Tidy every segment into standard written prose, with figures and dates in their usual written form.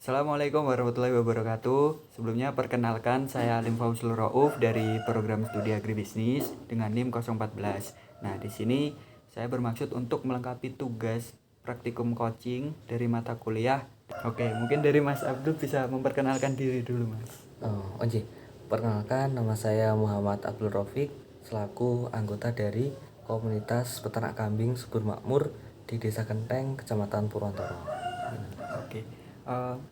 Assalamualaikum warahmatullahi wabarakatuh. Sebelumnya perkenalkan saya Alim Fausul Rauf dari program studi agribisnis dengan NIM 014. Nah, di sini saya bermaksud untuk melengkapi tugas praktikum coaching dari mata kuliah. Oke, mungkin dari Mas Abdul bisa memperkenalkan diri dulu, Mas. Oke. Perkenalkan, nama saya Muhammad Abdul Rafiq selaku anggota dari komunitas peternak kambing Subur Makmur di Desa Kenteng, Kecamatan Purwontoro. Oke,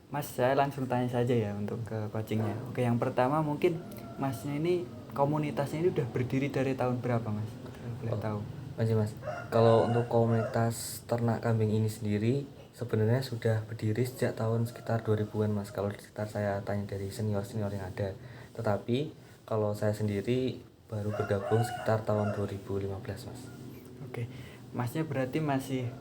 Mas, saya langsung tanya saja ya untuk ke coachingnya. Oke, yang pertama mungkin Masnya ini komunitasnya ini udah berdiri dari tahun berapa, Mas? Kalau boleh tahu. Mas, kalau untuk komunitas ternak kambing ini sendiri sebenarnya sudah berdiri sejak tahun sekitar 2000-an, Mas. Kalau sekitar saya tanya dari senior-senior yang ada. Tetapi kalau saya sendiri baru bergabung sekitar tahun 2015, Mas. Oke, Masnya berarti masih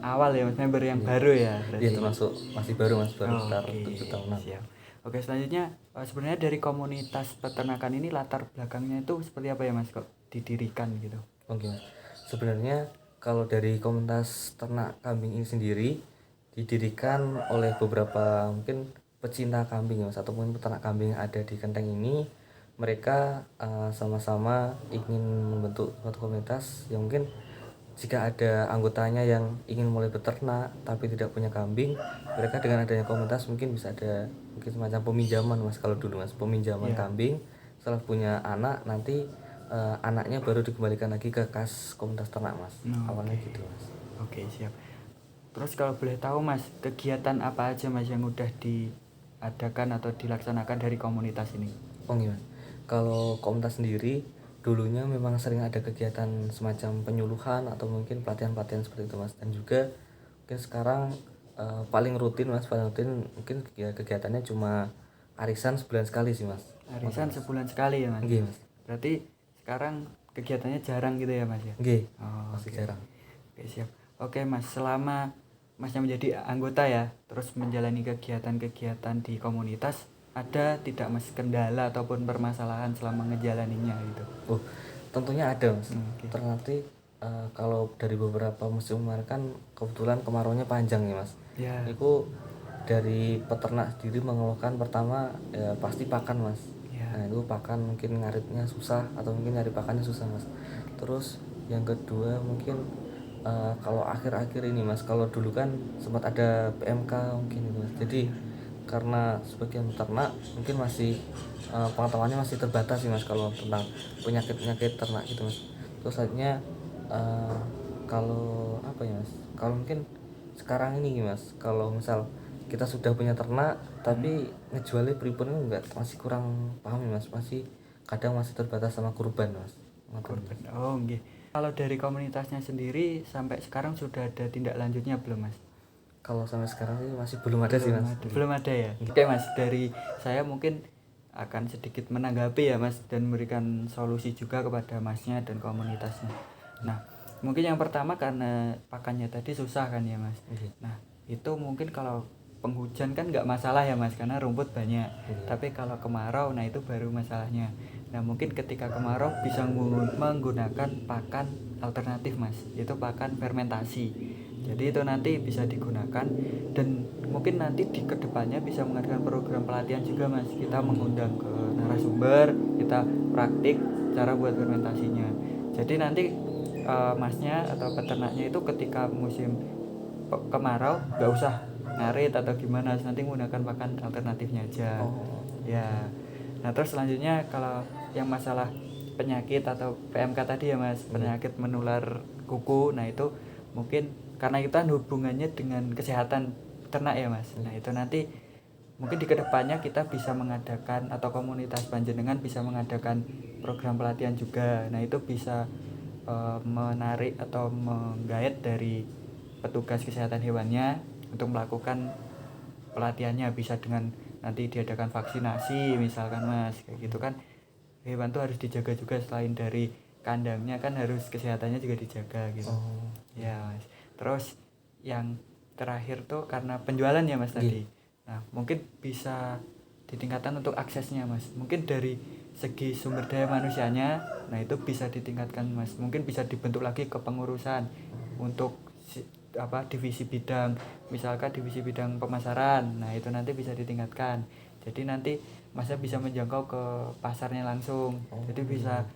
awal ya, Mas, member yang Iya. baru ya berarti. Iya, termasuk masih baru, Mas, baru sekitar Oke, 7 tahunan. siap. Oke, selanjutnya sebenarnya dari komunitas peternakan ini latar belakangnya itu seperti apa ya, Mas, kok didirikan gitu? Oke, Mas. Sebenarnya kalau dari komunitas ternak kambing ini sendiri didirikan oleh beberapa mungkin pecinta kambing, Mas, ataupun peternak kambing yang ada di Kenteng ini. Mereka sama-sama ingin membentuk suatu komunitas yang mungkin jika ada anggotanya yang ingin mulai beternak tapi tidak punya kambing, mereka dengan adanya komunitas mungkin bisa ada mungkin semacam peminjaman, Mas. Kalau dulu, Mas, peminjaman Iya. kambing setelah punya anak nanti anaknya baru dikembalikan lagi ke kas komunitas ternak, Mas. Awalnya Oke. gitu, Mas. Oke, siap. Terus kalau boleh tahu, Mas, kegiatan apa aja, Mas, yang udah diadakan atau dilaksanakan dari komunitas ini? Oh gimana? Kalau komunitas sendiri dulunya memang sering ada kegiatan semacam penyuluhan atau mungkin pelatihan-pelatihan seperti itu, Mas. Dan juga mungkin sekarang paling rutin, Mas, mungkin kegiatannya cuma arisan sebulan sekali sih, Mas. Arisan sebulan sekali ya, Mas? Nggih, Mas. Berarti sekarang kegiatannya jarang gitu ya, Mas ya? Nggih, Oh, masih oke. jarang. Oke, siap. Oke, Mas, selama Masnya menjadi anggota ya, terus menjalani kegiatan-kegiatan di komunitas, ada tidak, Mas, kendala ataupun permasalahan selama ngejalaninya gitu? Oh, tentunya ada, Mas. Oke. Ternyata kalau dari beberapa musim kemarin kan kebetulan kemaraunya panjang ya, Mas. Ya. Itu dari peternak sendiri mengeluhkan pertama ya pasti pakan, Mas. Ya. Nah, itu pakan mungkin ngaritnya susah atau mungkin nyari pakannya susah, Mas. Terus yang kedua mungkin kalau akhir-akhir ini, Mas, kalau dulu kan sempat ada PMK mungkin itu, Mas. Jadi karena sebagian peternak mungkin masih pengetahuannya masih terbatas sih, Mas, kalau tentang penyakit-penyakit ternak gitu, Mas. Terus akhirnya kalau apa ya, Mas, kalau mungkin sekarang ini, Mas, kalau misal kita sudah punya ternak tapi ngejualnya pripun enggak, masih kurang paham ya, Mas, kadang masih terbatas sama kurban, Mas. Korban. Oh, nggih. Kalau dari komunitasnya sendiri sampai sekarang sudah ada tindak lanjutnya belum, Mas? Kalau sampai sekarang sih masih belum ada sih, Mas. Belum ada ya. Oke, Mas, dari saya mungkin akan sedikit menanggapi ya, Mas, dan memberikan solusi juga kepada Masnya dan komunitasnya. Nah, mungkin yang pertama karena pakannya tadi susah kan ya, Mas. Nah, itu mungkin kalau penghujan kan nggak masalah ya, Mas, karena rumput banyak. Tapi kalau kemarau, nah itu baru masalahnya. Nah, mungkin ketika kemarau bisa menggunakan pakan alternatif, Mas. Itu pakan fermentasi. Jadi itu nanti bisa digunakan dan mungkin nanti di kedepannya bisa mengadakan program pelatihan juga, Mas. Kita mengundang ke narasumber, kita praktik cara buat fermentasinya. Jadi nanti Masnya atau peternaknya itu ketika musim kemarau nggak usah ngarit atau gimana, nanti menggunakan pakan alternatifnya aja. Ya. Nah, terus selanjutnya kalau yang masalah penyakit atau PMK tadi ya, Mas, penyakit menular kuku, nah itu mungkin karena itu kan hubungannya dengan kesehatan ternak ya, Mas. Nah, itu nanti mungkin di kedepannya kita bisa mengadakan atau komunitas panjenengan bisa mengadakan program pelatihan juga. Nah, itu bisa menarik atau menggait dari petugas kesehatan hewannya untuk melakukan pelatihannya, bisa dengan nanti diadakan vaksinasi misalkan, Mas, kayak gitu kan. Hewan tuh harus dijaga juga, selain dari kandangnya kan harus kesehatannya juga dijaga gitu. Ya, Mas. Terus yang terakhir tuh karena penjualan ya, Mas, tadi. Nah, mungkin bisa ditingkatkan untuk aksesnya, Mas. Mungkin dari segi sumber daya manusianya, nah itu bisa ditingkatkan, Mas. Mungkin bisa dibentuk lagi kepengurusan untuk divisi bidang, misalkan divisi bidang pemasaran. Nah itu nanti bisa ditingkatkan, jadi nanti Masnya bisa menjangkau ke pasarnya langsung. Jadi bisa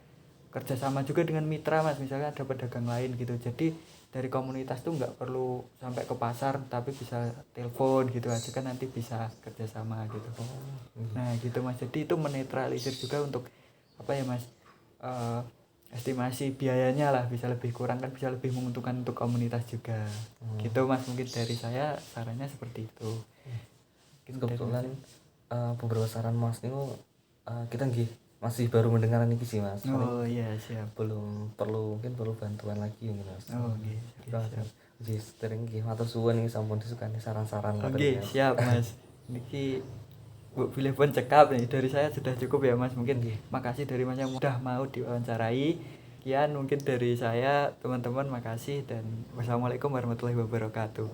kerjasama juga dengan mitra Mas, misalnya ada pedagang lain gitu. Jadi dari komunitas tuh nggak perlu sampai ke pasar, tapi bisa telepon gitu aja kan, nanti bisa kerjasama gitu. Nah gitu Mas, jadi itu menetralisir juga untuk apa ya Mas, estimasi biayanya lah bisa lebih kurang kan, bisa lebih menguntungkan untuk komunitas juga. Gitu Mas, mungkin dari saya sarannya seperti itu. Mungkin dari Kebetulan Mas. beberapa saran Mas niku kita nggih masih baru mendengar niki sih Mas. Oh iya siap. Mungkin perlu bantuan lagi mungkin Mas. Oh nggih, siap. Nggih, sering nggih matur suwun niki sampun disukani saran-saran ngoten Oke, Mas. siap Mas. Niki Bu pilih pun cekap nih, dari saya sudah cukup ya Mas. Mungkin makasih dari Mas yang sudah mau diwawancarai. Kian mungkin dari saya, teman-teman makasih, dan wassalamualaikum warahmatullahi wabarakatuh.